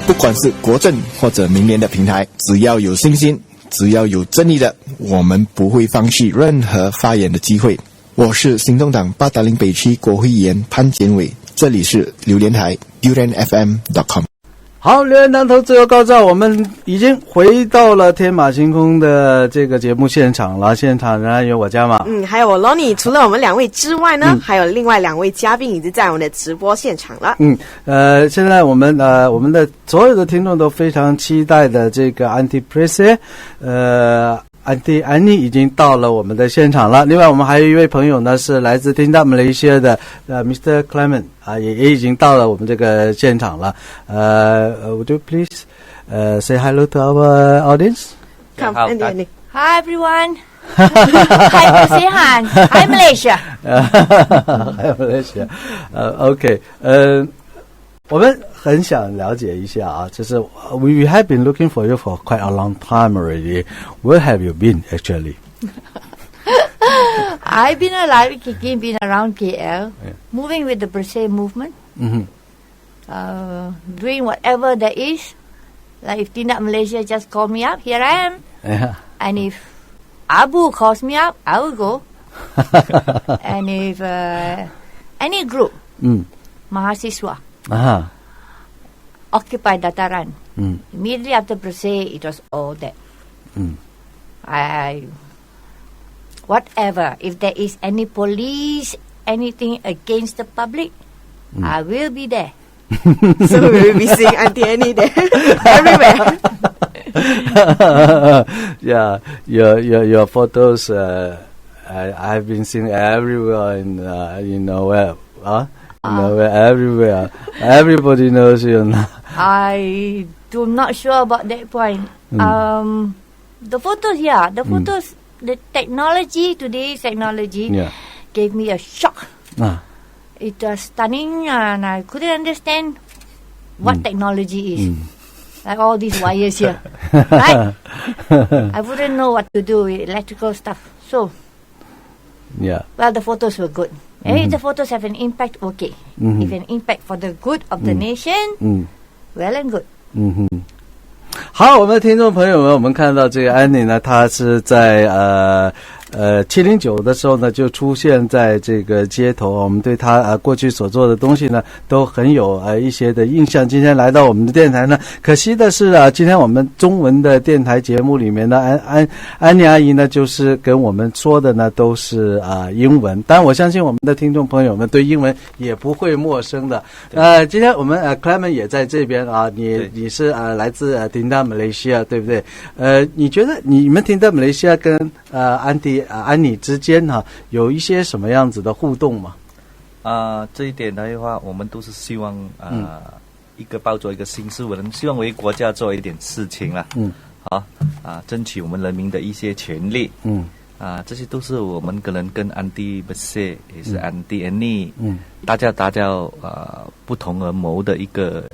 不管是国政或者民联的平台，只要有信心，只要有正义的，我们不会放弃任何发言的机会。我是行动党八达岭北区国会议员潘建伟，这里是榴莲台 9am-10am.com。好，榴莲当头自由高照，我们已经回到了天马行空的这个节目现场了。现场仍然有我家嘛，还有我 Lonnie。除了我们两位之外呢，还有另外两位嘉宾已经在我们的直播现场了。现在我们的所有的听众都非常期待的这个 Aunty Bersih Aunty 安妮已经到了我们的现场了。另外我们还有一位朋友呢，是来自听到马来西亚的Mr. Clement 也已经到了我们这个现场了。Would you please say hello to our audience? Come, Andy. Hi everyone. Hi Bersih. Hi Malaysia. Hi Malaysia. OK. 我们很想了解一下啊，就是 we have been looking for you for quite a long time already. Where have you been actually? I've been alive, kicking, been around KL, moving with the Bersih movement, doing whatever there is. Like if Tindak Malaysia just call me up, here I am. Yeah. And if Abu calls me up, I will go. And if any group, mahasiswa, occupy Dataran. Immediately after Bersih, it was all that. Whatever, if there is any police, anything against the public, I will be there. So we will be seeing Aunty Annie there everywhere. Yeah, your photos I've been seeing everywhere in where everywhere. Everybody knows you now. I'm not sure about that point. The photos, the technology, today's technology gave me a shock. It was stunning and I couldn't understand what technology is. Like all these wires here. Right? I wouldn't know what to do with electrical stuff. So, well, the photos were good. If the photos have an impact, okay. If an impact for the good of the nation, well and good. 好，我们的听众朋友们，我们看到这个安妮呢，她是在709的时候呢，就出现在这个街头。我们对她过去所做的东西呢，都很有一些的印象。今天来到我们的电台呢，可惜的是今天我们中文的电台节目里面呢，安妮阿姨呢，就是跟我们说的呢都是英文。当然，我相信我们的听众朋友们对英文也不会陌生的。今天我们Clement 也在这边你是来自听到马来西亚，对不对？你觉得你们听到马来西亚跟安妮之间有一些什么样子的互动吗？这一点的话，我们都是希望一个抱着一个心是我们希望为国家做一点事情啦。争取我们人民的一些权利。这些都是我们可能跟Aunty Bersih也是Aunty Annie，大家不同而谋的一个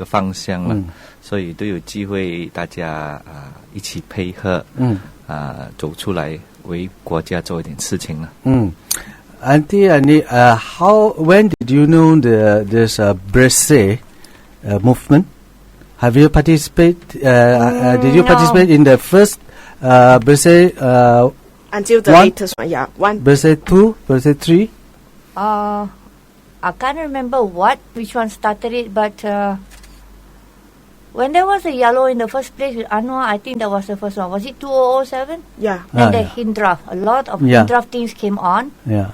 方向了。所以都有机会大家一起配合，走出来为国家做一点事情了。Aunty Annie, when did you know this Bersih movement? Have you participated? Did you participate in the first Bersih until the latest one? One. Bersih 2, Bersih 3. I can't remember which one started it, but when there was a yellow in the first place with Anwar, I think that was the first one. Was it 2007? Yeah. Then the Hindraf, a lot of Hindraf things came on. Yeah.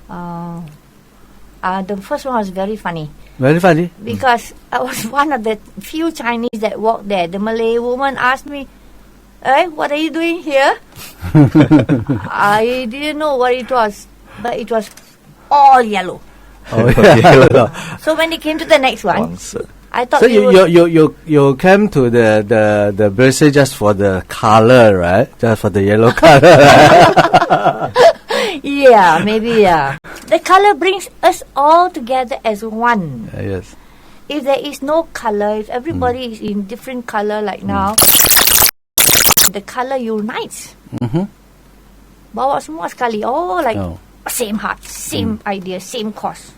The first one was very funny. Very funny? Because I was one of the few Chinese that walked there. The Malay woman asked me, "Hey, what are you doing here?" I didn't know what it was, but it was all yellow. So when they came to the next one, I thought so you came to the Bersih just for the color, right? Just for the yellow color. Yeah, maybe. The color brings us all together as one. Yes. If there is no color, if everybody is in different color like now, the color unites. Bawa semua sekali. Same heart, same idea, same cause.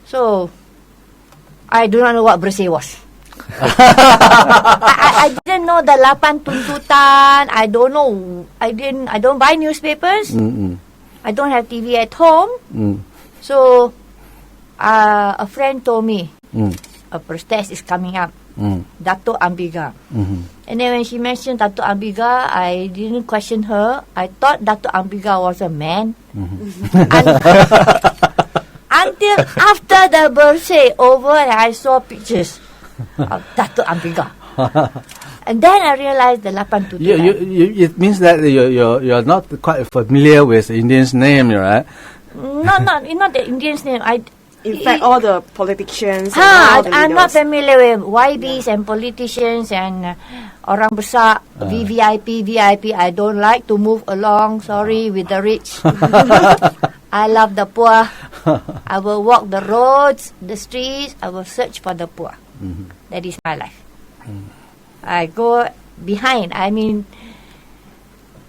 So I do not know what bersih was. I didn't know the 8 tuntutan. I don't know. I don't buy newspapers. I don't have TV at home. So a friend told me a protest is coming up. Dato Ambiga. And then when she mentioned Dato Ambiga, I didn't question her. I thought Dato Ambiga was a man. Until after the birthday over, I saw pictures of Dato Ambiga. And then I realized the 8 tuntutan. It means that you're not quite familiar with Indian's name, right? Not the Indian's name. In fact, all the politicians. I'm not familiar with YBs and politicians and orang besar, VVIP, VIP. I don't like to move along, sorry, with the rich. I love the poor. I will walk the roads, the streets. I will search for the poor. That is my life. I go behind. I mean,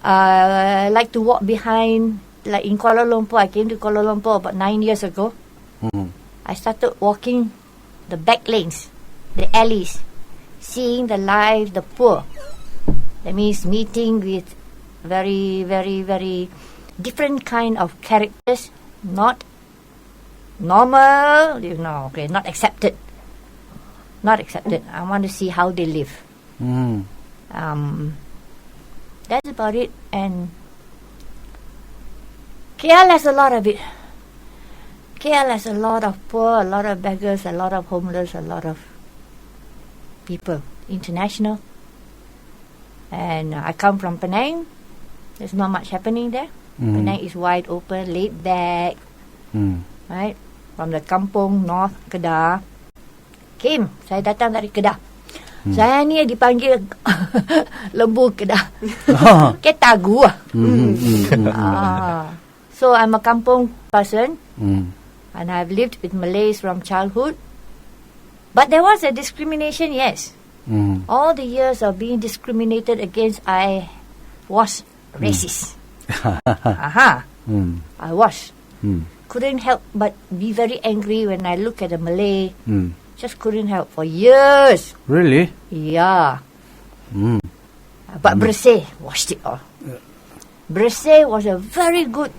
I like to walk behind. Like in Kuala Lumpur, I came to Kuala Lumpur about 9 years ago. I started walking the back lanes, the alleys, seeing the life, the poor. That means meeting with very, very, very different kind of characters, not normal, not accepted. Not accepted. I want to see how they live. That's about it. And KL has a lot of it. KL has a lot of poor, a lot of beggars, a lot of homeless, a lot of people, international. And I come from Penang. There's not much happening there. Penang is wide open, laid back, right? From the kampung, North Kedah. Saya datang dari Kedah. Saya ni dipanggil lembu Kedah. Ketagu. So I'm a kampung person. And I've lived with Malays from childhood. But there was a discrimination, yes. All the years of being discriminated against, I was racist. I was. Couldn't help but be very angry when I look at a Malay. Just couldn't help for years. Really? Yeah. But Bersih watched it all. Bersih was a very good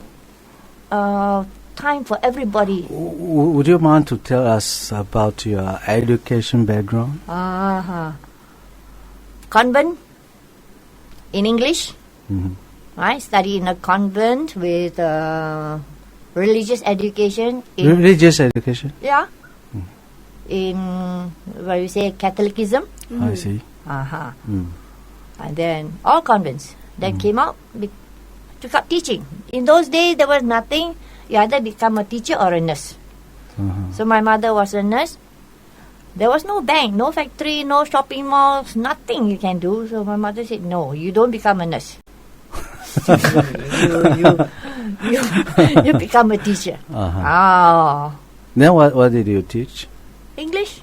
time for everybody. Would you mind to tell us about your education background? Convent in English. I studied in a convent with religious education. Religious education? Yeah. In what you say, Catholicism. I see. And then all convents. Then came out, took up teaching. In those days, there was nothing. You either become a teacher or a nurse. So my mother was a nurse. There was no bank, no factory, no shopping malls, nothing you can do. So my mother said, no, you don't become a nurse. you become a teacher. Then what did you teach? English,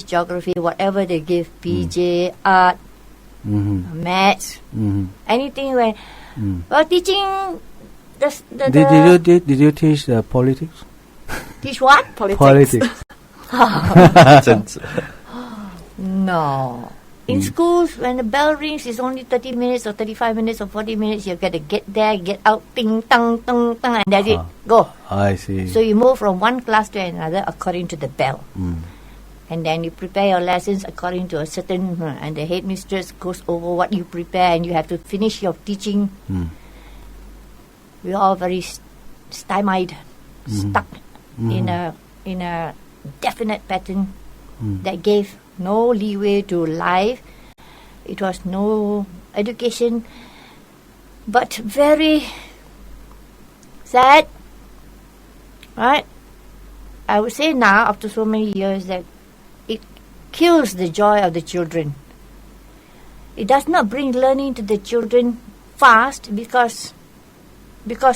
geography, whatever they give, PJ, art, maths, anything. Well, teaching Did you teach politics? Teach what? Politics. No. In schools, when the bell rings, it's only 30 minutes or 35 minutes or 40 minutes. You've got to get there, get out, ting, tang, tang, tang, and that's it. Go. I see. So you move from one class to another according to the bell. And then you prepare your lessons according to a certain... and the headmistress goes over what you prepare and you have to finish your teaching. We're all very stymied, stuck in a definite pattern that gave no leeway to life. It was no education, but very sad, right? I would say now, after so many years, that it kills the joy of the children. It does not bring learning to the children fast because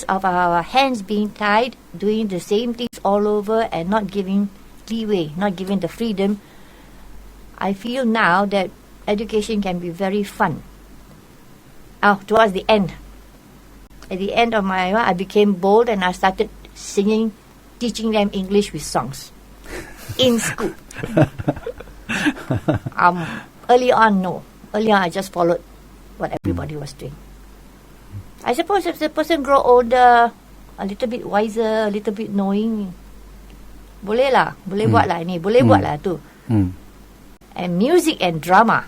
of our hands being tied, doing the same things all over and not giving leeway, not giving the freedom. I feel now that education can be very fun. Towards the end. At the end of I became bold and I started singing, teaching them English with songs. in school. Early on, no. Early on, I just followed what everybody was doing. I suppose if the person grow older, a little bit wiser, a little bit knowing, boleh lah, boleh buat lah ni, boleh buat lah tu. And music and drama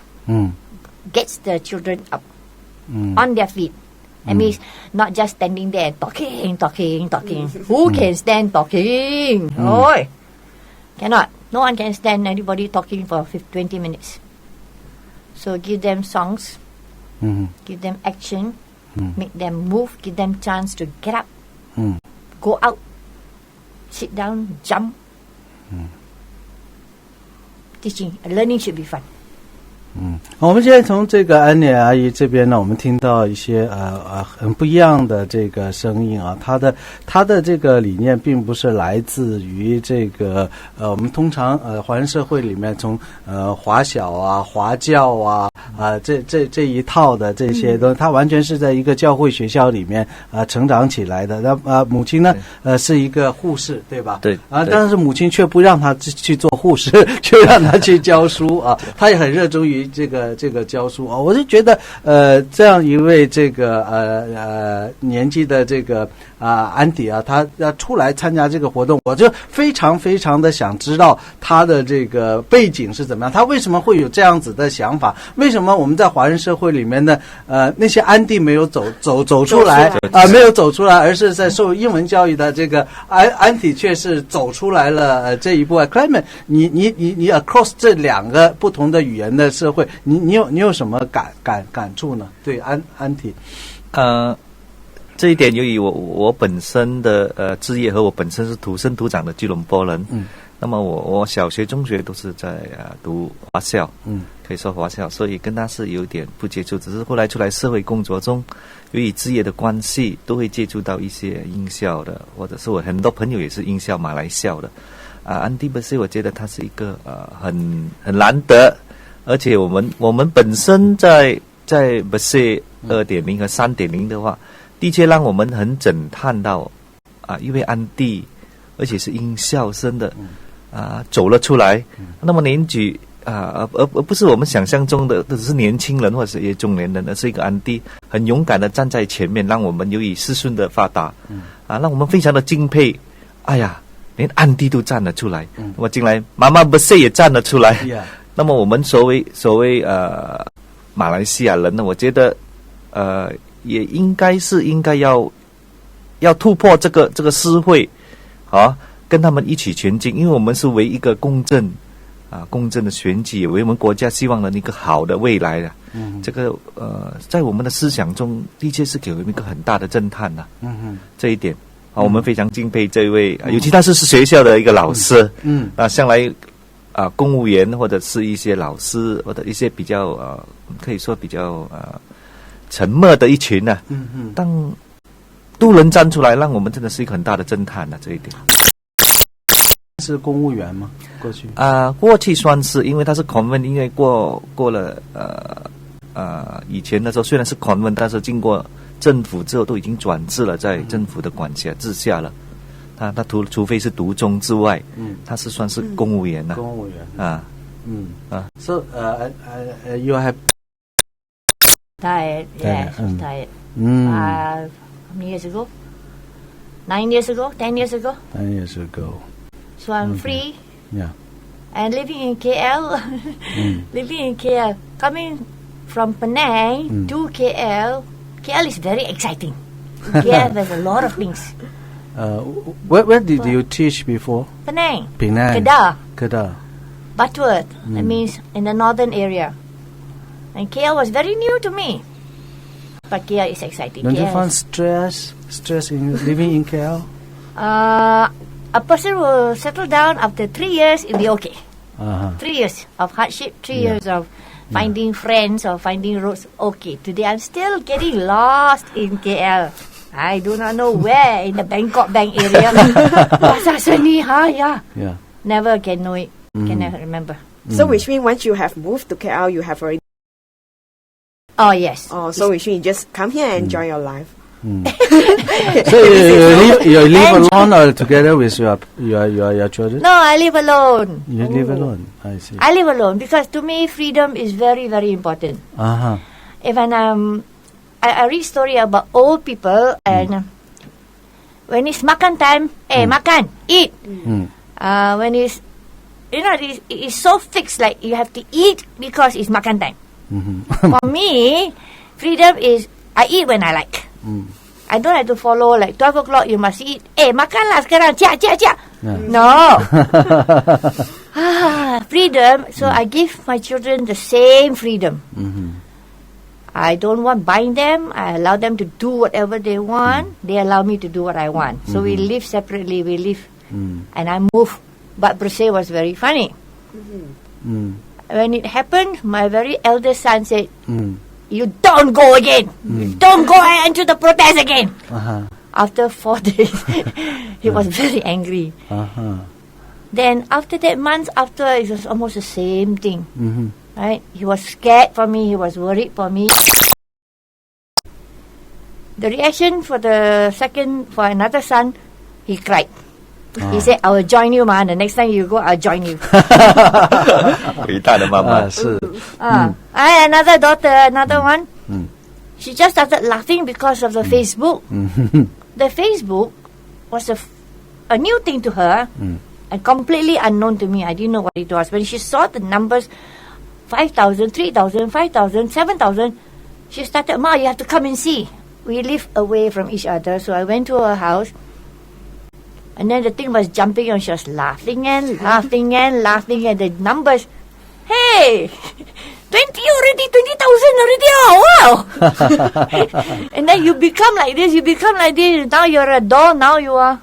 gets the children up on their feet. I mean, not just standing there and talking. Who can stand talking? Oi, cannot. No one can stand anybody talking for 20 minutes. So give them songs, give them action, make them move, give them chance to get up, go out, sit down, jump. Teaching, learning should be fun. 我们现在从这个安妮阿姨这边呢，我们听到一些很不一样的这个声音啊。她的这个理念并不是来自于这个我们通常华人社会里面从华小啊、华教啊这一套的这些都，她完全是在一个教会学校里面成长起来的。那母亲呢是一个护士，对吧？对。但是母亲却不让她去做护士，却让她去教书啊。她也很热衷于这个教书啊，我就觉得这样一位这个年纪的这个安迪啊，他要出来参加这个活动，我就非常非常的想知道他的这个背景是怎么样，他为什么会有这样子的想法？为什么我们在华人社会里面呢那些安迪没有走出来没有走出来，而是在受英文教育的这个安迪却是走出来了这一步啊 Clement， 你 across 这两个不同的语言的社会，你有什么感触呢？对安迪，这一点由于我本身的职业和我本身是土生土长的吉隆坡人，那么我小学中学都是在读华校，可以说华校，所以跟他是有点不接触，只是后来出来社会工作中，由于职业的关系，都会接触到一些英校的，或者是我很多朋友也是英校、马来校的。Aunty Bersih我觉得他是一个很难得，而且我们本身在 Bersih 2.0 和 3.0 的话，的确让我们很震撼到一位安迪，而且是英校生的走了出来，那么年纪而不是我们想象中的只是年轻人或者是一些中年人，而是一个安迪很勇敢的站在前面，让我们由于资讯的发达让我们非常的敬佩。哎呀，连安迪都站了出来，那么进来妈妈 Bersih 也站了出来，那么我们所谓马来西亚人呢，我觉得也应该要突破这个社会跟他们一起前进，因为我们是为一个公正的选举，为我们国家希望的一个好的未来的。这个在我们的思想中的确是给我们一个很大的震撼的。这一点我们非常敬佩这位，尤其他是学校的一个老师，向来公务员或者是一些老师或者一些比较可以说比较沉默的一群当都能站出来，让我们真的是一个很大的震撼这一点。是公务员吗？过去算是，因为他是 convent， 因为过了以前的时候虽然是 convent， 但是经过政府之后都已经转制了，在政府的管辖之下了。他除非是独中之外，他是算是公务员了。公務員So you have tired? Yeah, she's tired. How many years ago? 9 years ago? 10 years ago? 10 years ago. So I'm free. Yeah. And living in KL. Living in KL. Coming from Penang to KL. KL is very exciting. KL there's a lot of things. Where did you teach before? Penang. Kedah. Butterworth. That means in the northern area. And KL was very new to me. But KL is exciting. Don't you find stress in living in KL? A person will settle down after 3 years, it'll be okay. 3 years of hardship, 3 years of finding friends or finding roads, okay. Today I'm still getting lost in KL. I do not know where in the Bangkok Bank area. Pasar Seni, yeah. Never can know it. Can never remember. So which means once you have moved to KL, you have already... Oh, yes. So which means you just come here and enjoy your life. So you live alone or together with your children? No, I live alone. You live alone. I see. I live alone because to me freedom is very, very important. Even I read story about old people and when it's makan time, makan, eat. When it's it's so fixed, like you have to eat because it's makan time. For me, freedom is I eat when I like. I don't have to follow like 12 o'clock you must eat. Makanlah sekarang, cia. No. Freedom. So I give my children the same freedom. I don't want bind them. I allow them to do whatever they want. They allow me to do what I want. So we live separately. We live, and I move. But Bersih was very funny. When it happened, my very eldest son said, "You don't go again. Don't go and enter the protest again." After 4 days, he was very angry. Then after that, months after, it was almost the same thing. Right? He was scared for me. He was worried for me. The reaction for another son, he cried. He said, "I will join you, ma. The next time you go, I'll join you." 伟大的妈妈。是。I another daughter, another one. She just started laughing because of the Facebook. The Facebook was a new thing to her and completely unknown to me. I didn't know what it was. When she saw the numbers, 5,000, 3,000, 5,000, 7,000, she started, "Ma, you have to come and see." We live away from each other, so I went to her house. And then the thing was jumping and she was laughing and laughing and laughing at the numbers. Hey, 20,000 already. Oh, wow. And then you become like this. Now you're a doll. Now you are.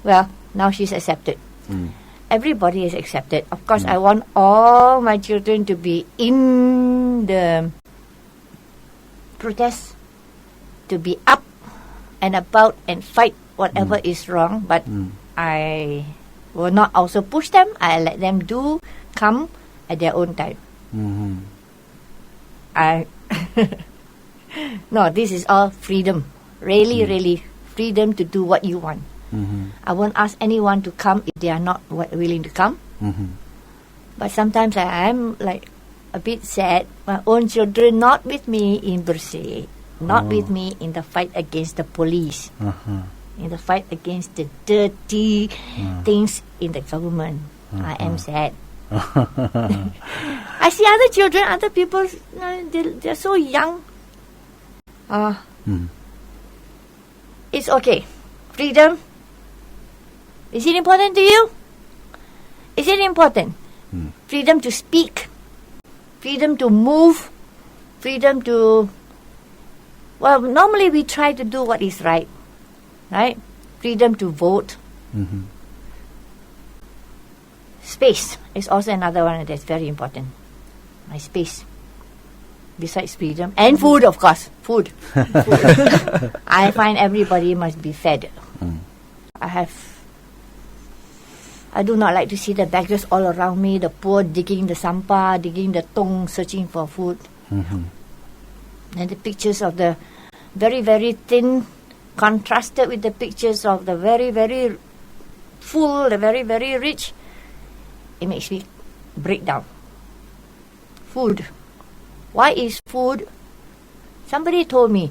Well, now she's accepted. Everybody is accepted. Of course, I want all my children to be in the protest, to be up and about and fight whatever is wrong, but I will not also push them. I let them come at their own time. No, this is all freedom. Really freedom to do what you want. I won't ask anyone to come if they are not willing to come. But sometimes I am like a bit sad. My own children not with me in Bersih, not with me in the fight against the police. In the fight against the dirty things in the government. I am sad. I see other children, other people, they're so young. It's okay. Freedom. Is it important to you? Is it important? Freedom to speak. Freedom to move. Freedom to... Well, normally we try to do what is right. Right? Freedom to vote. Space is also another one that's very important. My space. Besides freedom. And food, of course. Food. I find everybody must be fed. I do not like to see the beggars all around me, the poor digging the sampah, digging the tong, searching for food. And the pictures of the very, very thin, contrasted with the pictures of the very, very full, the very, very rich, it makes me break down. Food. Why is food? Somebody told me,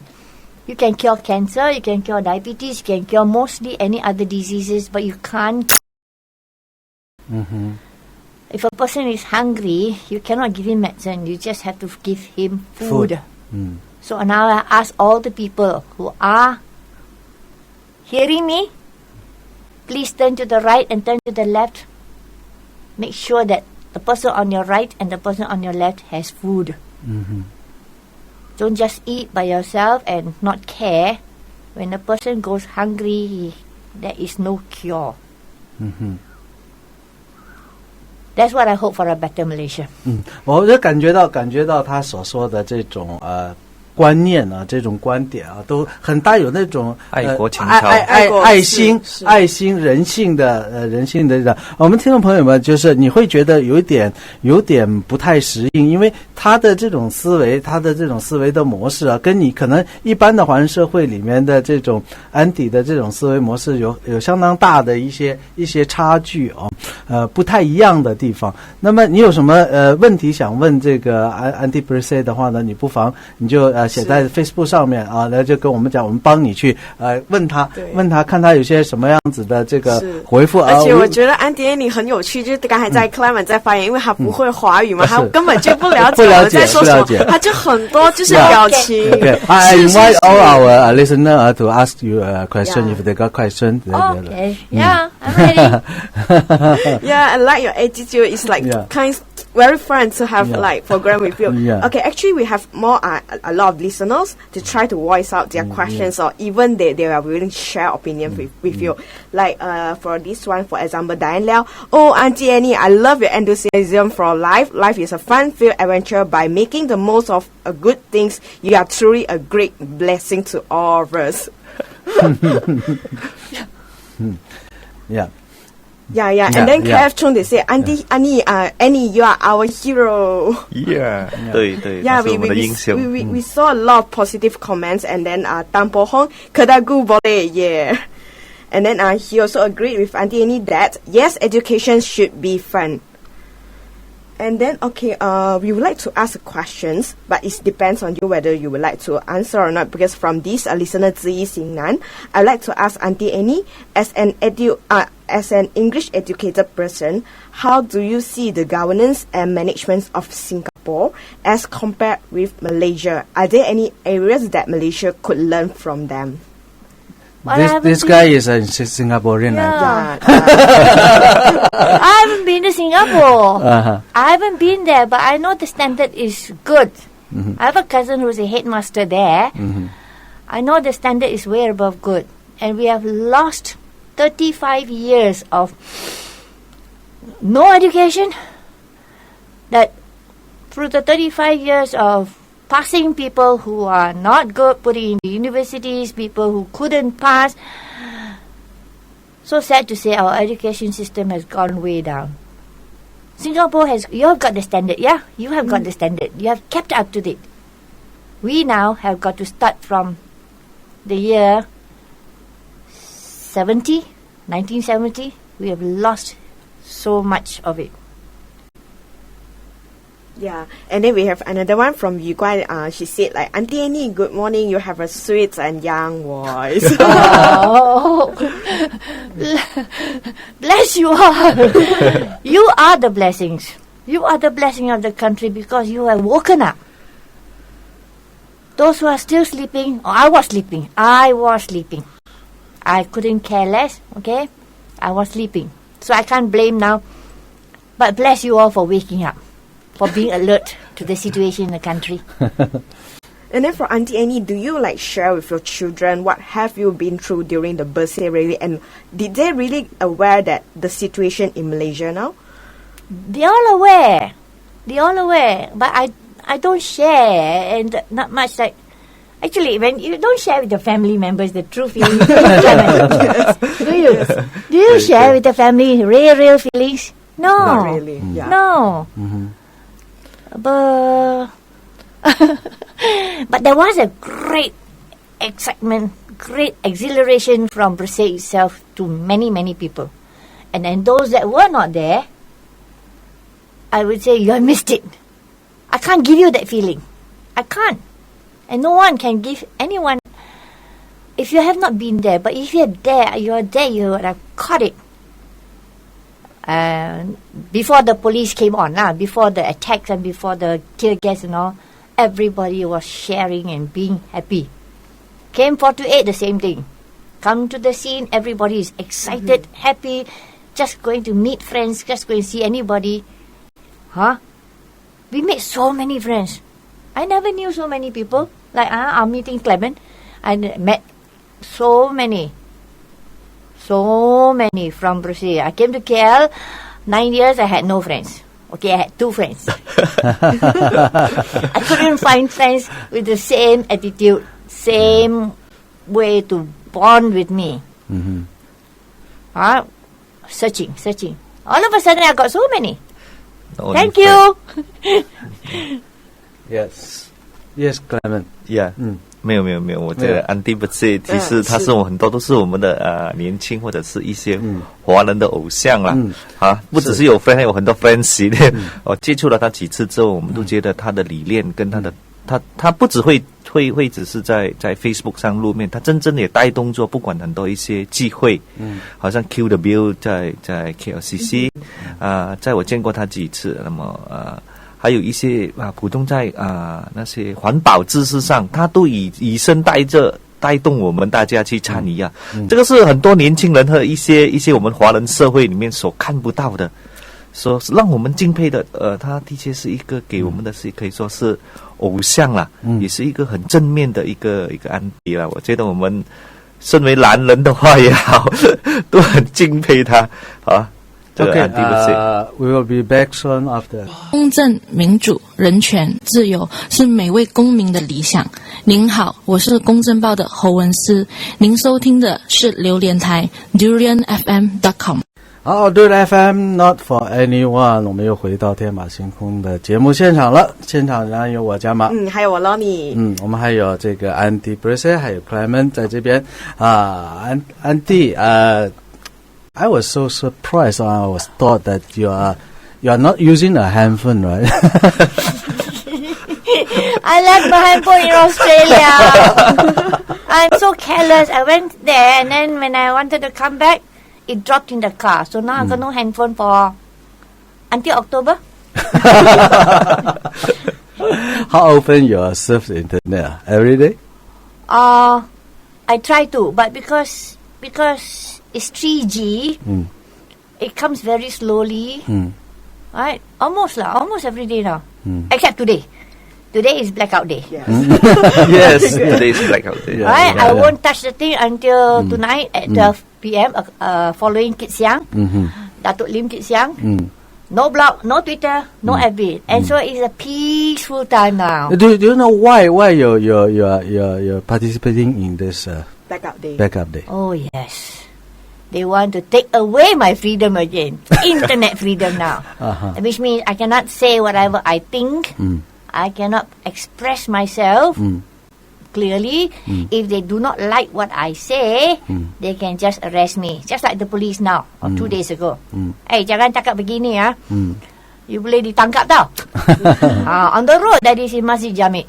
you can cure cancer, you can cure diabetes, you can cure mostly any other diseases, but you can't. If a person is hungry, you cannot give him medicine, you just have to give him food. So now I ask all the people who are hearing me, please turn to the right and turn to the left. Make sure that the person on your right and the person on your left has food. Don't just eat by yourself and not care. When a person goes hungry, there is no cure. That's what I hope for a better Malaysia. 我就感觉到他所说的这种观念啊，这种观点啊，都很带有那种爱国情操、爱心、人性的人性的。我们听众朋友们，就是你会觉得有点不太适应，因为他的这种思维的模式啊，跟你可能一般的华人社会里面的这种安迪的这种思维模式有相当大的一些差距哦，不太一样的地方。那么你有什么问题想问这个Aunty Bersih的话呢？你不妨你就写在 Facebook 上面啊，然后就跟我们讲，我们帮你去问他看他有些什么样子的这个回复。而且我觉得Aunty你很有趣，就是刚才在 Clement 在发言，因为他不会华语嘛，他根本就不了解我在说什么，他就很多就是表情。Okay. I invite all our listener to ask you a question if they got question. Okay. Yeah, I'm ready. Yeah, I like your attitude. It's like very fun to have like program with you. Okay, actually we have more a lot of listeners to try to voice out their questions or even they are willing to share opinion with you. Like for this one, for example, Diane Liao. Oh, Aunty Annie, I love your enthusiasm for life. Life is a fun-filled adventure. By making the most of good things, you are truly a great blessing to all of us. Yeah. Yeah. And then KF Chung, they say, Aunty Annie, you are our hero. Yeah. 对， Yeah, 他是我们的英雄。 we saw a lot of positive comments, and then Tan Po Hong, Kedagu Boleh, yeah. And then he also agreed with Aunty Annie that yes, education should be fun. And then we would like to ask questions, but it depends on you whether you would like to answer or not. Because from this listener Ziyi Xingnan, I'd like to ask Aunty Annie, as an English educated person, how do you see the governance and management of Singapore as compared with Malaysia? Are there any areas that Malaysia could learn from them? This guy is a Singaporean. Yeah. I haven't been to Singapore. I haven't been there, but I know the standard is good. I have a cousin who's a headmaster there. I know the standard is way above good. And we have lost 35 years of no education. That through the 35 years of passing people who are not good, putting in the universities, people who couldn't pass. So sad to say, our education system has gone way down. Singapore you have got the standard, yeah? You have got the standard. You have kept up to date. We now have got to start from the year 1970. We have lost so much of it. Yeah, and then we have another one from Yu Guan. She said, like, Aunty Annie, good morning. You have a sweet and young voice. Oh, bless you all. You are the blessings. You are the blessing of the country because you have woken up. Those who are still sleeping, I was sleeping. I couldn't care less, okay? I was sleeping. So I can't blame now. But bless you all for waking up, for being alert to the situation in the country. And then for Aunty Annie, do you like share with your children what have you been through during the Bersih rally, and did they really aware that the situation in Malaysia now? They're all aware, but I don't share, and not much like. Actually, when you don't share with the family members the true feelings, do you? Do you share with the family real feelings? No, Not really. Yeah. No. But there was a great excitement, great exhilaration from Bersih itself to many people. And then those that were not there, I would say you have missed it. I can't give you that feeling. I can't. And no one can give anyone if you have not been there. But if you're there, you would have caught it. Before the police came on, before the attacks and before the tear gas and all, everybody was sharing and being happy. Came 428, the same thing. Come to the scene, everybody is excited, happy, just going to meet friends, just going to see anybody. We made so many friends. I never knew so many people. Like I'm meeting Clement. I met so many from Bersih. I came to KL, 9 years, I had no friends. Okay, I had 2 friends. I couldn't find friends with the same attitude, same way to bond with me. Searching. All of a sudden, I got so many. Thank you. Yes, Clement. Yeah. 没有，我觉得 Aunty Bersih 其实他是很多都是我们的年轻或者是一些华人的偶像啦。不只是有 friend， 还有很多 friends 系列。我接触了他几次之后，我们都觉得他的理念跟他的他不只会只是在 Facebook 上露面，他真正也带动做不管很多一些聚会，好像 QW 在 KLCC，在我见过他几次，那么还有一些普通在那些环保知识上，他都以身带动我们大家去参与啊。这个是很多年轻人和一些我们华人社会里面所看不到的，说让我们敬佩的。他的确是一个给我们的是可以说是偶像啦，也是一个很正面的一个案例啦。我觉得我们身为男人的话也好，都很敬佩他啊。Okay, we will be back soon after. 公正、民主、人权、自由是每位公民的理想。您好，我是公正报的侯文思，您收听的是榴莲台 durianfm.com。好，Durian FM Not for Anyone， 我们又回到天马行空的节目现场了。现场仍然有我加码，还有我 Lonnie， 我们还有这个 Aunty Bersih， 还有 Clement 在这边Aunty I was so surprised. I was thought that you are not using a handphone, right? I left my handphone in Australia. I'm so careless. I went there and then when I wanted to come back, it dropped in the car. So now I got no handphone for until October. How often you surf the internet? Every day? I try to, but because it's 3G, it comes very slowly. Right? Almost every day now. Except today. Today is blackout day. Yes, today is blackout day. Right? I won't touch the thing until tonight at 12 p.m. Following Kit Siang. Datuk Lim Kit Siang. No blog, no Twitter, no FB. And so it's a peaceful time now. Do you know why you're participating in this backup day? Oh yes. They want to take away my freedom again. Internet freedom now. Which means I cannot say whatever I think. I cannot express myself clearly. If they do not like what I say, they can just arrest me. Just like the police now, or 2 days ago. Hey, jangan cakap begini ya. You boleh ditangkap tau. On the road that is in Masjid Jami.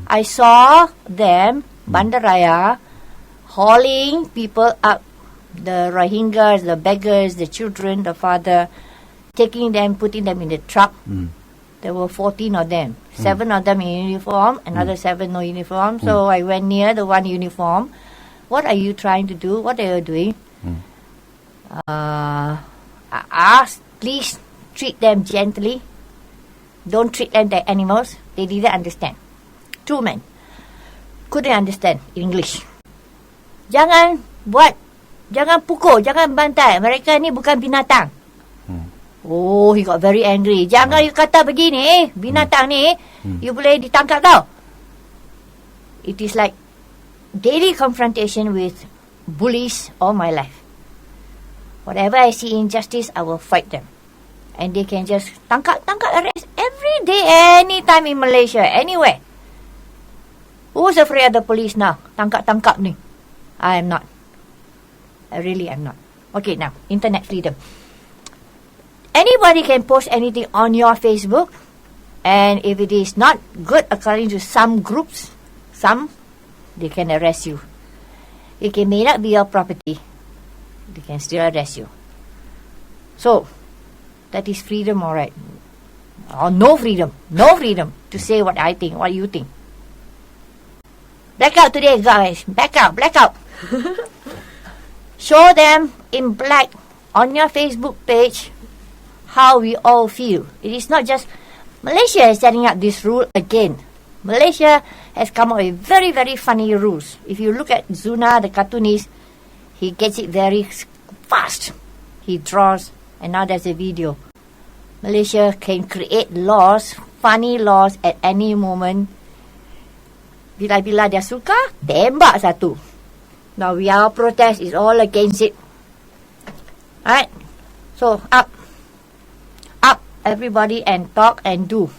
I saw them, Bandaraya, hauling people up. The Rohingyas, the beggars, the children, the father, taking them, putting them in the truck. There were 14 of them. 7 of them in uniform, another 7 no uniform. So I went near the one uniform. What are you trying to do? What are you doing? I asked, please treat them gently. Don't treat them like animals. They didn't understand. 2 men couldn't understand English. Jangan pukul, jangan bantai. Mereka ni bukan binatang. Oh, he got very angry. Jangan you kata begini, binatang ni, you boleh ditangkap tau. It is like daily confrontation with bullies all my life. Whatever I see injustice, I will fight them. And they can just tangkap, arrest every day, anytime in Malaysia, anywhere. Who's afraid of the police now? Tangkap ni. I am not. I really am not. Okay, now, internet freedom. Anybody can post anything on your Facebook, and if it is not good according to some groups, they can arrest you. It may not be your property. They can still arrest you. So, that is freedom, alright. Or no freedom to say what I think, what you think. Blackout today, guys. Blackout. Show them in black on your Facebook page how we all feel. It is not just Malaysia is setting up this rule again. Malaysia has come up with very, very funny rules. If you look at Zuna, the cartoonist, he gets it very fast. He draws, and now there's a video. Malaysia can create laws, funny laws at any moment. Bila-bila dia suka, tembak satu. Now our protest is all against it. Alright? So, up, everybody, and talk and do.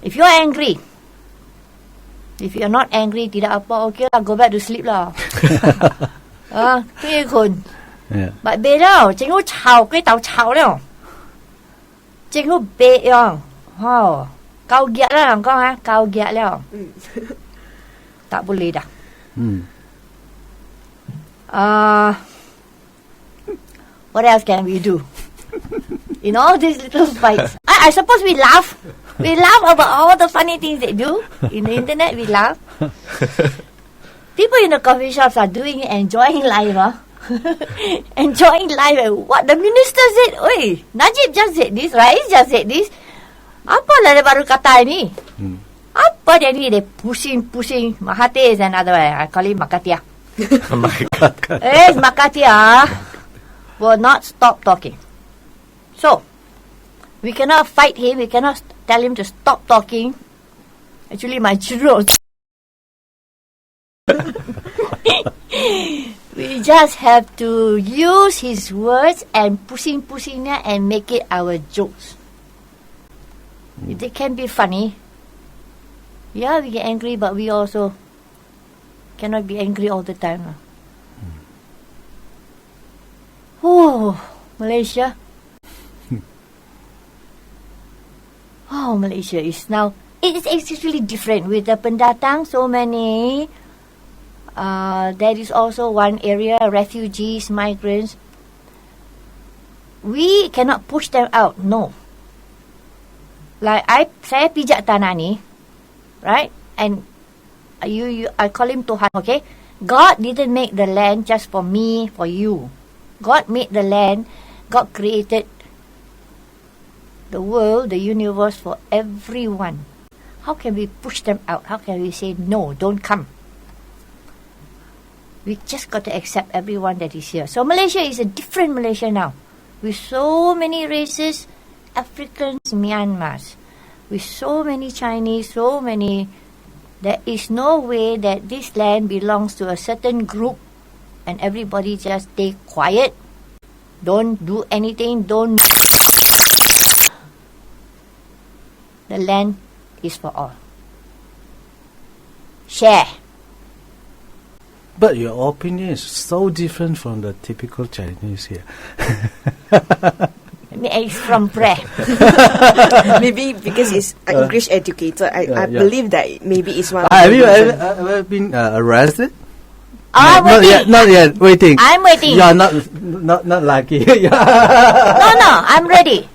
If you're angry, if you're not angry, tidak apa, okay lah, go back to sleep lah. Cái khôn. But bê đâu, chính có chào cái tàu chào đâu. Chính có bê đâu. Kau giat lah kau ha, kau giat lah. Tak boleh dah. What else can we do? In all these little fights, I suppose we laugh. We laugh about all the funny things they do. In the internet, we laugh. People in the coffee shops are doing it, enjoying life, huh? Enjoying life. What the minister said, oi, Najib just said this, Rais just said this. Apa lah dia baru kata ini? Apa dia ni? Dia pusing. Mahathir is another one. I call him Makatia. Makatia will not stop talking. So, we cannot fight him. We cannot tell him to stop talking. Actually, my children. We just have to use his words and pusing and make it our jokes. They can be funny. Yeah, we get angry, but we also cannot be angry all the time. Oh, Malaysia. Oh, Malaysia is now... It is actually different with the pendatang, so many. There is also one area, refugees, migrants. We cannot push them out, no. Like saya pijak tanah ni, right? And I call him Tuhan, okay? God didn't make the land just for me, for you. God made the land. God created the world, the universe for everyone. How can we push them out? How can we say, no, don't come? We just got to accept everyone that is here. So Malaysia is a different Malaysia now. With so many races, Africans, Myanmars. With so many Chinese, so many... There is no way that this land belongs to a certain group and everybody just stay quiet. Don't do anything, don't... The land is for all. Share. But your opinion is so different from the typical Chinese here. It's from prayer. Maybe because it's an English educator. I believe that maybe it's one. Have you ever been arrested? Not yet. Waiting. I'm waiting. You're not lucky. No, I'm ready.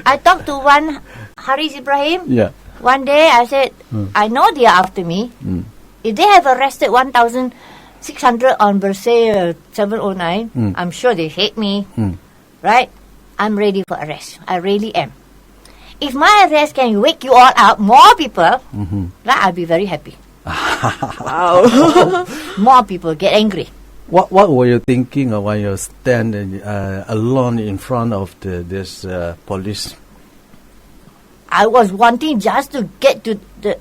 I talked to one Haris Ibrahim. Yeah. One day I said, I know they are after me. If they have arrested 1,600 on Bersih 709, I'm sure they hate me. Right? I'm ready for arrest. I really am. If my arrest can wake you all up, more people, I'll be very happy. Wow. More people get angry. What were you thinking of when you stand alone in front of this police? I was wanting just to get to the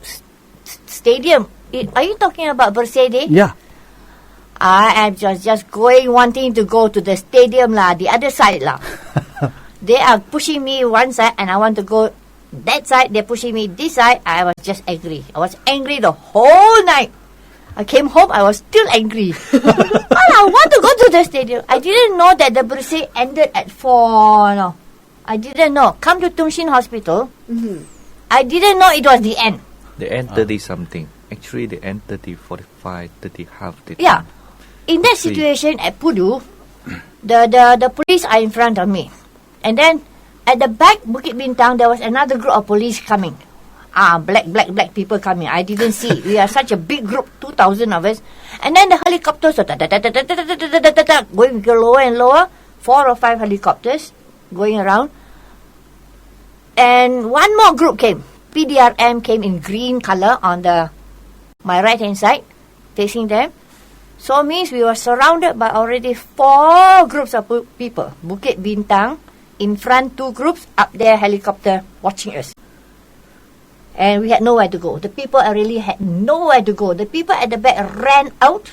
stadium. Are you talking about Bersih Day? Yeah. I am just wanting to go to the stadium lah, the other side lah. They are pushing me one side and I want to go that side. They're pushing me this side. I was just angry. I was angry the whole night. I came home, I was still angry. I want to go to the stadium. I didn't know that the Bersih ended at 4. No. I didn't know. Come to Tung Shin Hospital. I didn't know it was the end. The end 30 something. Actually, the end 30, 45, 30 half. Yeah. In that situation at Pudu, the police are in front of me. And then at the back, Bukit Bintang, there was another group of police coming. Black people coming. I didn't see. We are such a big group, 2,000 of us. And then the helicopters going lower and lower. 4 or 5 helicopters going around. And one more group came. PDRM came in green color on my right hand side, facing them. So means we were surrounded by already 4 groups of people. Bukit Bintang, in front 2 groups, up there helicopter watching us. And we had nowhere to go. The people really had nowhere to go. The people at the back ran out,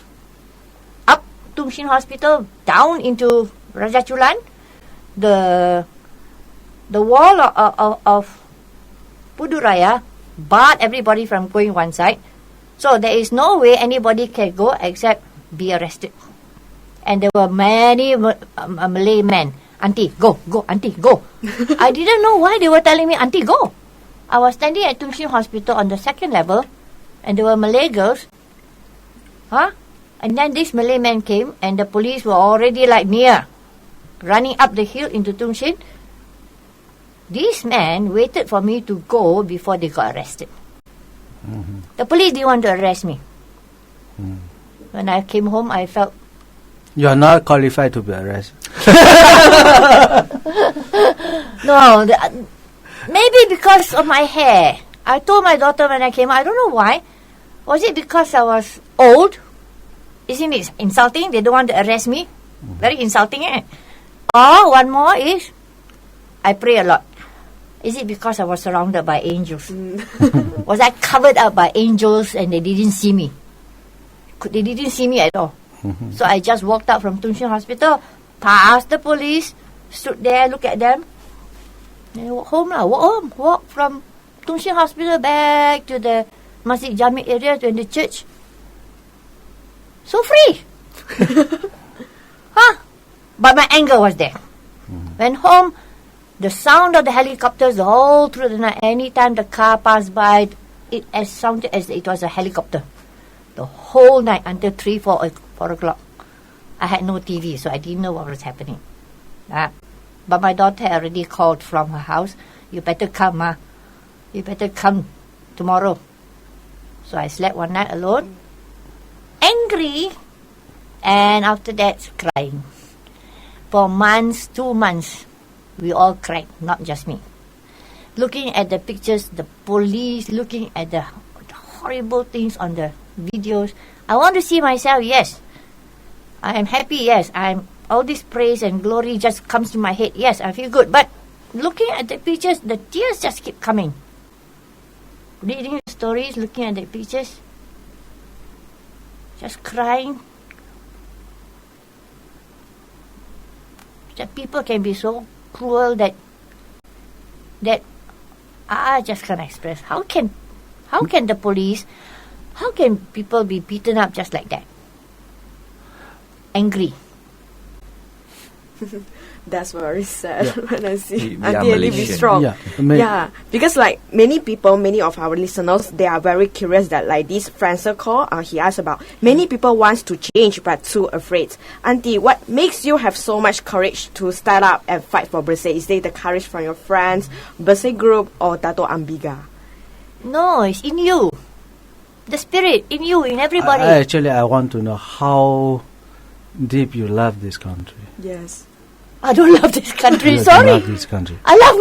up Tung Shin Hospital, down into Raja Chulan. The wall of Puduraya barred everybody from going one side. So there is no way anybody can go except be arrested. And there were many Malay men. Auntie, go, auntie, go. I didn't know why they were telling me, auntie, go. I was standing at Tung Shin Hospital on the 2nd level, and there were Malay girls. And then this Malay man came, and the police were already like near, running up the hill into Tung Shin. This man waited for me to go before they got arrested. Mm-hmm. The police didn't want to arrest me. When I came home, I felt... You are not qualified to be arrested. No, maybe because of my hair. I told my daughter when I came, I don't know why. Was it because I was old? Isn't it insulting? They don't want to arrest me. Very insulting, eh? Or one more is, I pray a lot. Is it because I was surrounded by angels? Was I covered up by angels and they didn't see me? They didn't see me at all. So I just walked out from Tung Shin Hospital, passed the police, stood there, looked at them, and walked home. Walk from Tung Shin Hospital back to the Masjid Jami area to the church. So free. But my anger was there. Went home, the sound of the helicopters all through the night. Anytime the car passed by, it sounded as it was a helicopter. The whole night until 3, 4 o'clock. I had no TV, so I didn't know what was happening. But my daughter had already called from her house. You better come, Ma. You better come tomorrow. So I slept one night alone, angry, and after that, crying. For months, 2 months, we all cried, not just me. Looking at the pictures, the police, looking at the horrible things on the videos. I want to see myself, yes. I am happy, yes. All this praise and glory just comes to my head. Yes, I feel good. But looking at the pictures, the tears just keep coming. Reading the stories, looking at the pictures, just crying. That people can be so cruel that I just can't express. How can the police, how can people be beaten up just like that? Angry. That's very sad when I see We are Aunty Ellie be Malaysian. strong. Yeah. Because like many people, many of our listeners, they are very curious that like this Francis call, he asked about, many people wants to change but too afraid. Auntie, what makes you have so much courage to stand up and fight for Bersih? Is it the courage from your friends, Bersih group, or Dato' Ambiga? No, it's in you. The spirit in you, in everybody. I want to know how deep you love this country. Yes. I don't love this country. You Sorry. love this country. I love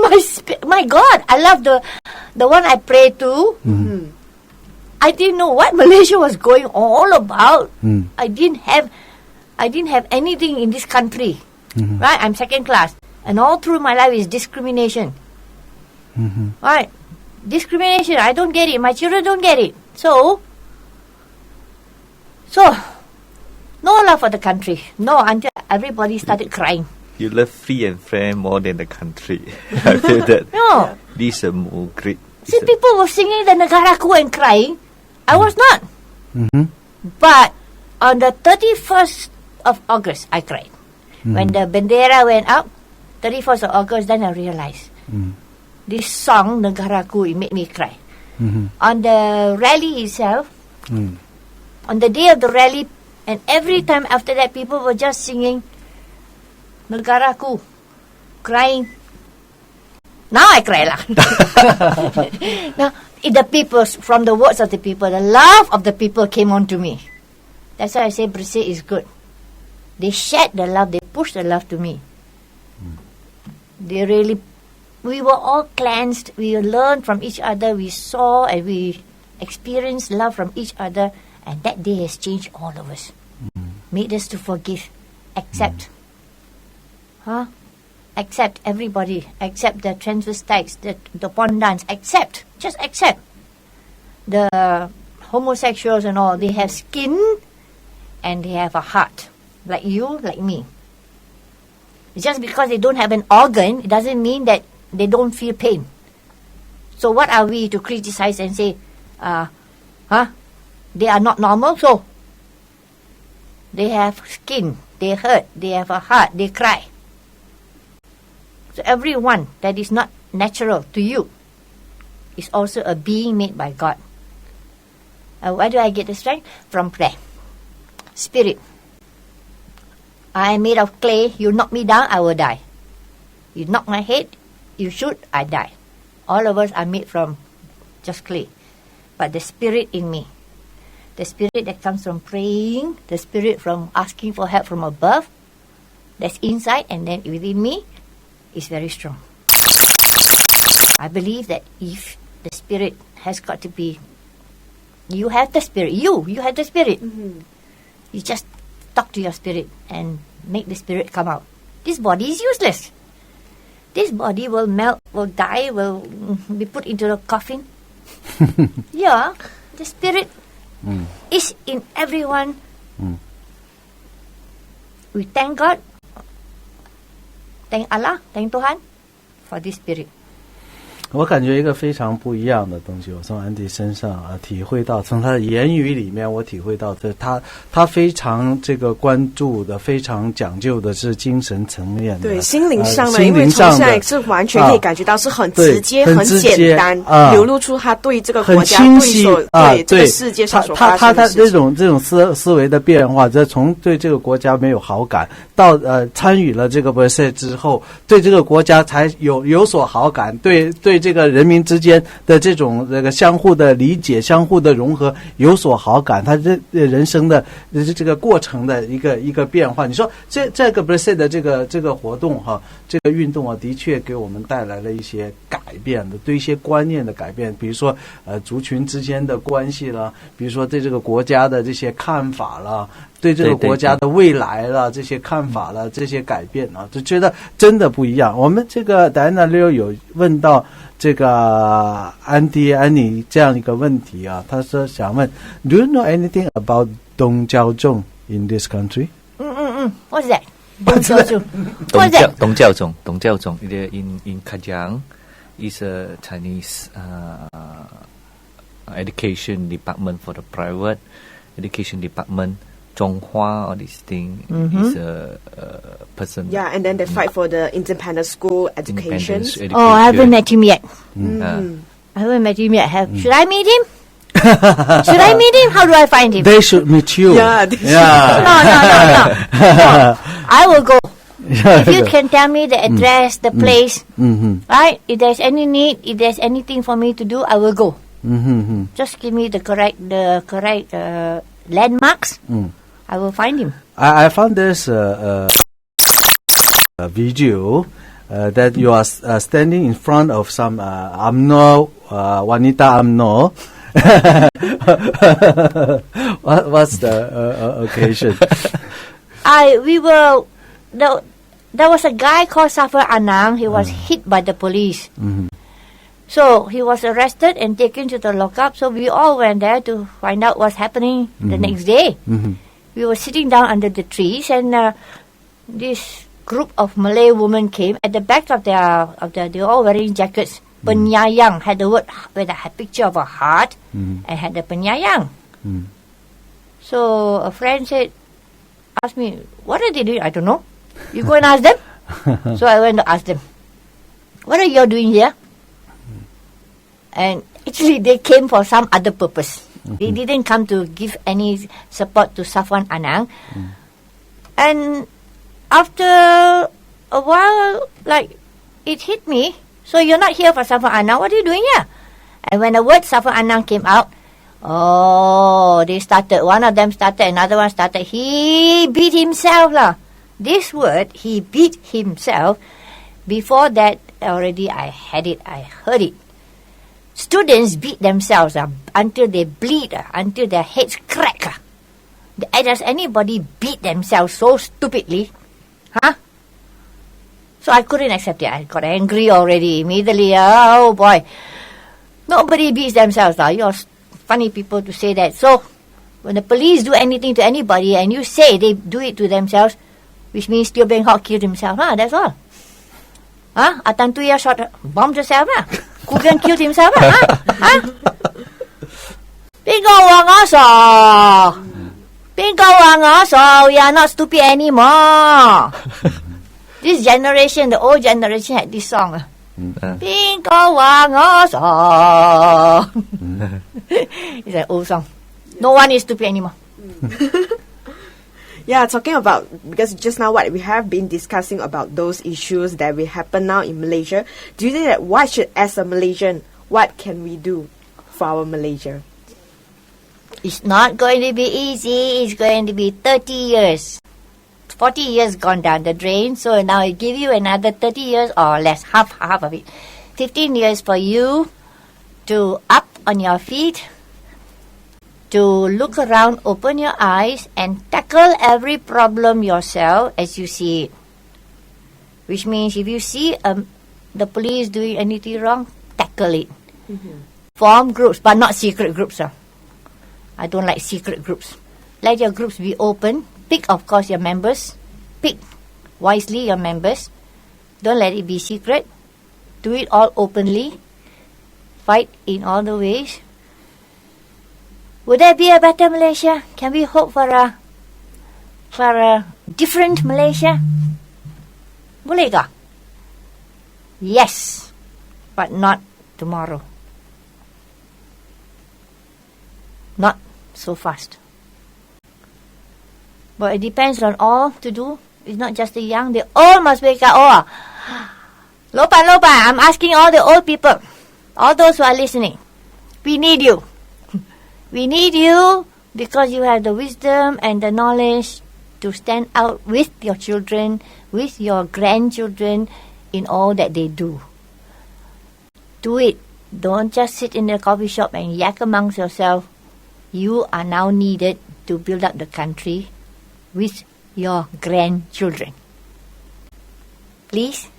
my God. I love the one I pray to. Mm-hmm. I didn't know what Malaysia was going all about. I didn't have anything in this country. Right? I'm second class, and all through my life is discrimination. Right? Discrimination. I don't get it. My children don't get it. So no love for the country. No, until everybody started crying. You love free and fair more than the country. I feel that. No. This is a more great. See, people were singing the Negaraku and crying. I was not. But on the 31st of August, I cried. When the Bendera went up, 31st of August, then I realized this song, Negaraku, it made me cry. On the rally itself, on the day of the rally, and every time after that, people were just singing Negaraku, crying. Now I cry lah. Now, the people, from the words of the people, the love of the people came on to me. That's why I say Bersih is good. They shared the love, they pushed the love to me. We were all cleansed, we learned from each other, we saw and we experienced love from each other, and that day has changed all of us. Made us to forgive, accept. accept everybody, accept the transvestites, the pondans, just accept the homosexuals and all. They have skin and they have a heart, like you, like me. Just because they don't have an organ, it doesn't mean that they don't feel pain. So what are we to criticize and say, they are not normal? So they have skin, they hurt, they have a heart, they cry. So everyone that is not natural to you is also a being made by God. Where do I get the strength? From prayer. Spirit. I am made of clay. You knock me down, I will die. You knock my head, you shoot, I die. All of us are made from just clay. But the spirit in me, the spirit that comes from praying, the spirit from asking for help from above, that's inside and then within me, is very strong. I believe that if the spirit has got to be, you have the spirit, you have the spirit. Mm-hmm. You just talk to your spirit and make the spirit come out. This body is useless. This body will melt, will die, will be put into the coffin. Yeah, the spirit is in everyone. We thank God, thank Allah, thank Tuhan for this spirit. 我感觉一个非常不一样的东西，我从安迪身上体会到，从他的言语里面我体会到的，他非常这个关注的，非常讲究的是精神层面的，对心灵上的，因为从现在是完全可以感觉到是很直接、很简单，流露出他对这个国家、对这个世界上所发生的事情。他这种思维的变化，这从对这个国家没有好感，到参与了这个 Bersih 之后，对这个国家才有所好感，对这个人民之间的这个相互的理解、相互的融合有所好感，他这人生的这个过程的一个变化。你说这个 Bersih 的这个活动这个运动的确给我们带来了一些改变的，对一些观念的改变，比如说族群之间的关系了，比如说对这个国家的这些看法了，对这个国家的未来了，这些看法了，这些改变就觉得真的不一样。我们这个戴安娜六有问到这个安迪安妮这样一个问题他说想问 Do you know anything about 东教宗 in this country? What's that? 东教宗 What's that? 东教宗 in Kajang is a Chinese education department for the private education department. Zhonghua, all these things is a person. Yeah, and then they fight for the independent school education. Oh, I haven't met him yet. I haven't met him yet. Should I meet him? Should I meet him? How do I find him? They should meet you. Yeah. No. I will go. If you can tell me the address, the place, right? If there's any need, if there's anything for me to do, I will go. Just give me the correct landmarks. I will find him. I found this a video that you are standing in front of some UMNO, wanita UMNO. What's the occasion? There was a guy called Safar Anang. He was hit by the police. So he was arrested and taken to the lockup. So we all went there to find out what's happening the next day. We were sitting down under the trees, and this group of Malay women came. At the back of their they were all wearing jackets. Penyayang had the word with a picture of a heart and had the penyayang. So a friend asked me, what are they doing? I don't know. You go and ask them. So I went to ask them, what are you doing here? And actually, they came for some other purpose. They didn't come to give any support to Safwan Anang. And after a while, it hit me. So you're not here for Safwan Anang. What are you doing here? And when the word Safwan Anang came out, they started. One of them started, another one started. He beat himself lah. This word, he beat himself. Before that, already I had it. I heard it. Students beat themselves until they bleed, until their heads crack. Does anybody beat themselves so stupidly? So I couldn't accept it. I got angry already immediately. Oh boy. Nobody beats themselves. You're funny people to say that. So when the police do anything to anybody and you say they do it to themselves, which means Teo Beng Hok killed himself. That's all. Atan Tuya shot, bombed herself. Kugan killed himself. Bingo Wang also. Bingo Wang also. We are not stupid anymore. This generation, the old generation had this song. Bingo Wang also. It's an old song. No one is stupid anymore. Yeah, talking about, because just now what we have been discussing about those issues that will happen now in Malaysia, do you think that as a Malaysian, what can we do for our Malaysia? It's not going to be easy. It's going to be 30 years. 40 years gone down the drain, so now I give you another 30 years or less, half of it. 15 years for you to up on your feet, to look around, open your eyes, and tackle every problem yourself as you see it. Which means if you see the police doing anything wrong, tackle it. Form groups, but not secret groups. I don't like secret groups. Let your groups be open. Pick, of course, your members. Pick wisely your members. Don't let it be secret. Do it all openly. Fight in all the ways. Would there be a better Malaysia? Can we hope for a different Malaysia? Boleh ke? Yes, but not tomorrow. Not so fast. But it depends on all to do. It's not just the young. They all must wake up. Lopan, I'm asking all the old people, all those who are listening. We need you. We need you because you have the wisdom and the knowledge to stand out with your children, with your grandchildren in all that they do. Do it. Don't just sit in the coffee shop and yak amongst yourself. You are now needed to build up the country with your grandchildren. Please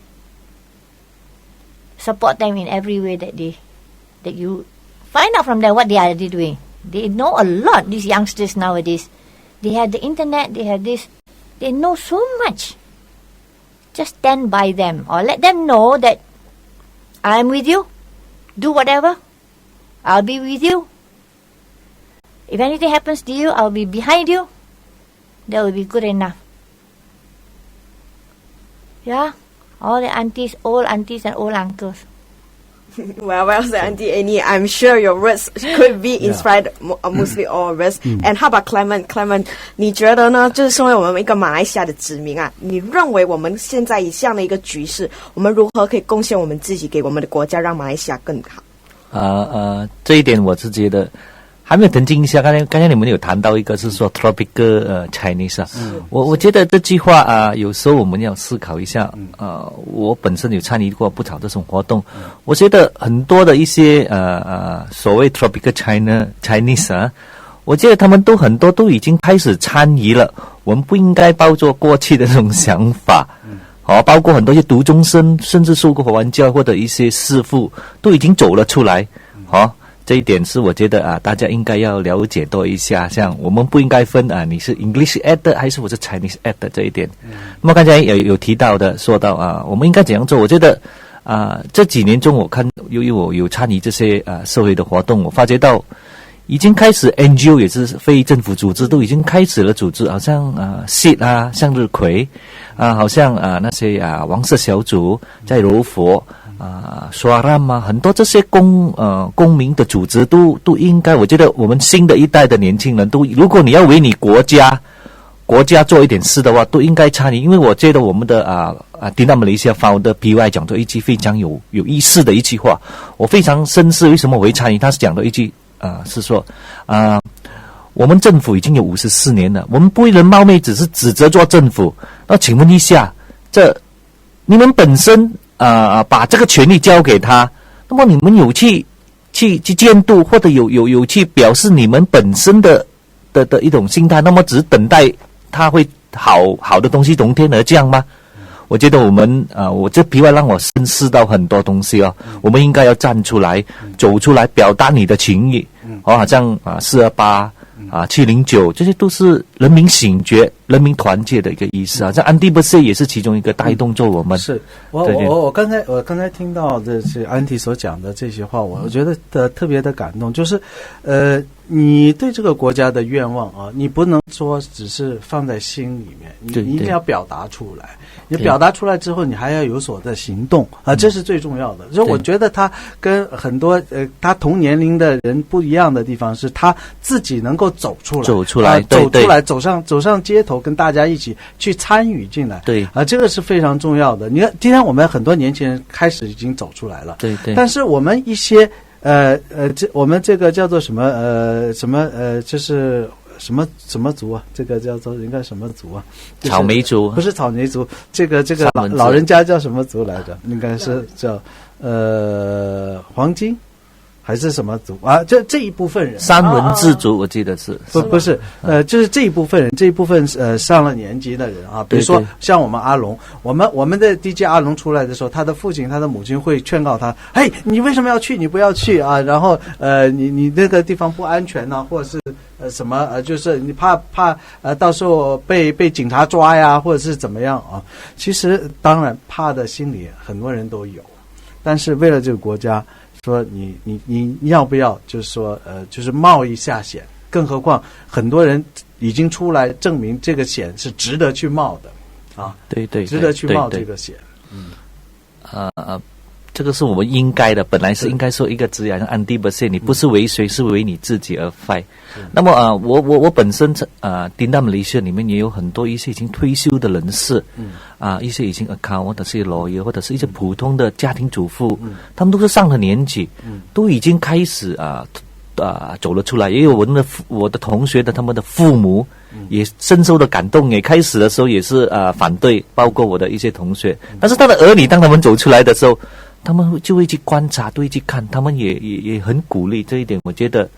support them in every way that you find out from them what they are doing. They know a lot, these youngsters nowadays. They have the internet, they have this. They know so much. Just stand by them or let them know that I'm with you. Do whatever. I'll be with you. If anything happens to you, I'll be behind you. That will be good enough. Yeah? All the aunties, old aunties and old uncles. Well said, Auntie Annie. I'm sure your words could be inspired mostly all of us. And how about Clement? Clement, 你觉得呢？就是身为我们一个马来西亚的子民啊，你认为我们现在以这样的一个局势，我们如何可以贡献我们自己给我们的国家，让马来西亚更好？这一点我是觉得还没有澄清一下。刚才你们有谈到一个是说 tropical Chinese 啊，我觉得这句话有时候我们要思考一下。我本身有参与过不少这种活动，我觉得很多的一些所谓 tropical Chinese 啊，我觉得他们都很多都已经开始参与了。我们不应该抱着过去的这种想法。包括很多一些读中生，甚至受过佛教或者一些师父都已经走了出来。这一点是我觉得大家应该要了解多一下。像我们不应该分你是 English ed 还是我是 Chinese ed 这一点。那么刚才有提到的，说到我们应该怎样做？我觉得这几年中我看，由于我有参与这些社会的活动，我发觉到已经开始 NGO 也是非政府组织都已经开始了组织，好像SID 向日葵好像那些黄色小组在柔佛Suaram 很多这些公民的组织都应该，我觉得我们新的一代的年轻人都，如果你要为你国家做一点事的话，都应该参与。因为我觉得我们的迪纳马来西亚 founder PY 讲到一句非常有意思的一句话，我非常深思为什么我会参与。他是讲到一句是说我们政府已经有54年了，我们不能冒昧只是指责做政府。那请问一下，你们本身把这个权利交给他，那么你们有去监督，或者有去表示你们本身的一种心态，那么只是等待他会好的东西从天而降吗？我觉得我们我这题外让我深思到很多东西哦。我们应该要站出来，走出来，表达你的情意。好像428。709这些都是人民醒觉、人民团结的一个意思啊。像Aunty Bersih也是其中一个带动着我们。是我刚才听到的是Aunty所讲的这些话，我觉得特别的感动，就是你对这个国家的愿望啊，你不能说只是放在心里面，你一定要表达出来。你表达出来之后，你还要有所的行动啊，这是最重要的。所以我觉得他跟很多他同年龄的人不一样的地方是，他自己能够走出来，走上街头，跟大家一起去参与进来。对啊，这个是非常重要的。你看，今天我们很多年轻人开始已经走出来了，对，但是我们一些我们这个叫做什么就是什么族啊？这个叫做应该什么族啊？草莓族不是草莓族，这个老人家叫什么族来着？应该是叫黄金还是什么族啊？这一部分人，三文治族，我记得是不是就是这一部分人，上了年纪的人啊，比如说像我们阿龙，我们的 DJ 阿龙出来的时候，他的父亲他的母亲会劝告他，嘿，你为什么要去？你不要去啊！然后你那个地方不安全啊，或者是什么就是你怕到时候被警察抓呀，或者是怎么样啊？其实当然怕的心理很多人都有，但是为了这个国家。说你要不要就是说就是冒一下险，更何况很多人已经出来证明这个险是值得去冒的啊，对，值得去冒这个险。这个是我们应该的，本来是应该说一个字呀，像Aunty Bersih，你不是为谁，是为你自己而 fight。那么我本身丁大马来西亚里面也有很多一些已经退休的人士，一些已经 account 或者是 lawyer 或者是一些普通的家庭主妇，他们都是上了年纪，都已经开始走了出来。也有我的同学的他们的父母也深受的感动，也开始的时候也是反对，包括我的一些同学。但是他的儿女当他们走出来的时候，他们就会去观察，都会去看，他们也很鼓励这一点。我觉得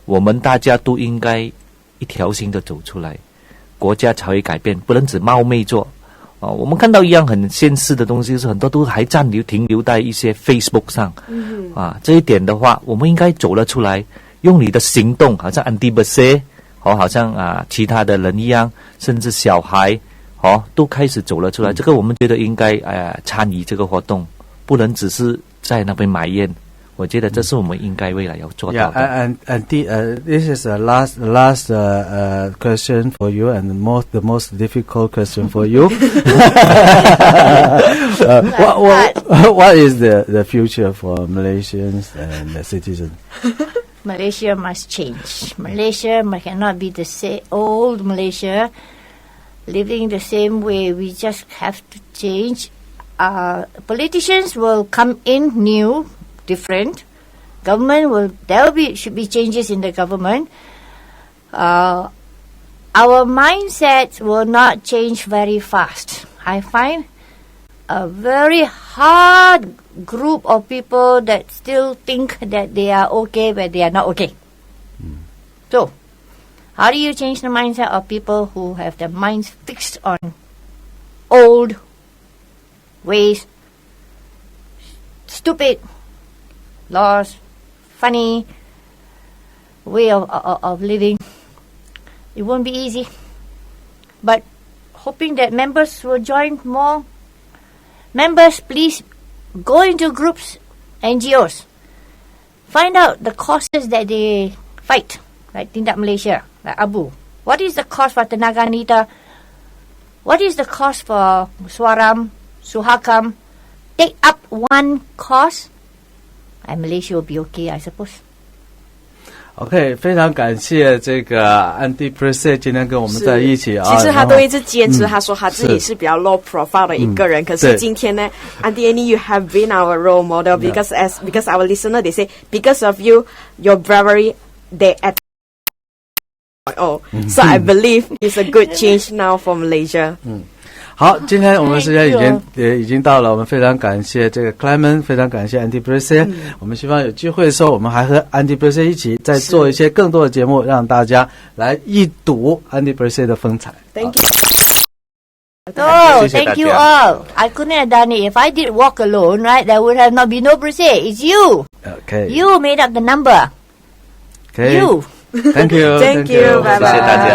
我们大家都应该一条心的走出来，国家才会改变，不能只冒昧做。我们看到一样很现实的东西，是很多都还停留在一些 Facebook 上。这一点的话，我们应该走了出来，用你的行动，好像Aunty Bersih，好像其他的人一样，甚至小孩都开始走了出来。这个我们觉得应该参与这个活动。不能只是在那边埋怨，我觉得这是我们应该未来要做到的。Yeah, and this is the last question for you, and the most difficult question for you. What is the future for Malaysians and the citizens? Malaysia must change. Malaysia cannot be the same old Malaysia, living the same way. We just have to change. Politicians will come in new, different. Should be changes in the government. Our mindsets will not change very fast. I find a very hard group of people that still think that they are okay but they are not okay. So, how do you change the mindset of people who have their minds fixed on old ways, stupid laws, funny way of living? It won't be easy, but hoping that members will join more. Members, please go into groups, NGOs, find out the causes that they fight, like Tindak Malaysia, like Abu. What is the cause for Tenaga Nita? What is the cause for Suaram, Suhakam? Take up one cause, and Malaysia will be okay, I suppose. OK， 非常感谢这个Aunty Bersih今天跟我们在一起啊。其实他都一直坚持，他说他自己是比较 low profile 的一个人。可是今天呢，Aunty Annie, you have been our role model because our listener they say because of you, your bravery, they at so I believe it's a good change now for Malaysia. 好，今天我们时间已经到了，我们非常感谢这个 Clement， 非常感谢Aunty Bersih。我们希望有机会的时候，我们还和Aunty Bersih一起再做一些更多的节目，让大家来一睹Aunty Bersih的风采。Thank you. Oh, 谢谢大 thank you 家。 all. I couldn't have done it if I did walk alone, right? There would have not been no Bersih. It's you. Okay. You made up the number. Okay. You. Thank you. Thank you. Bye 谢谢大家。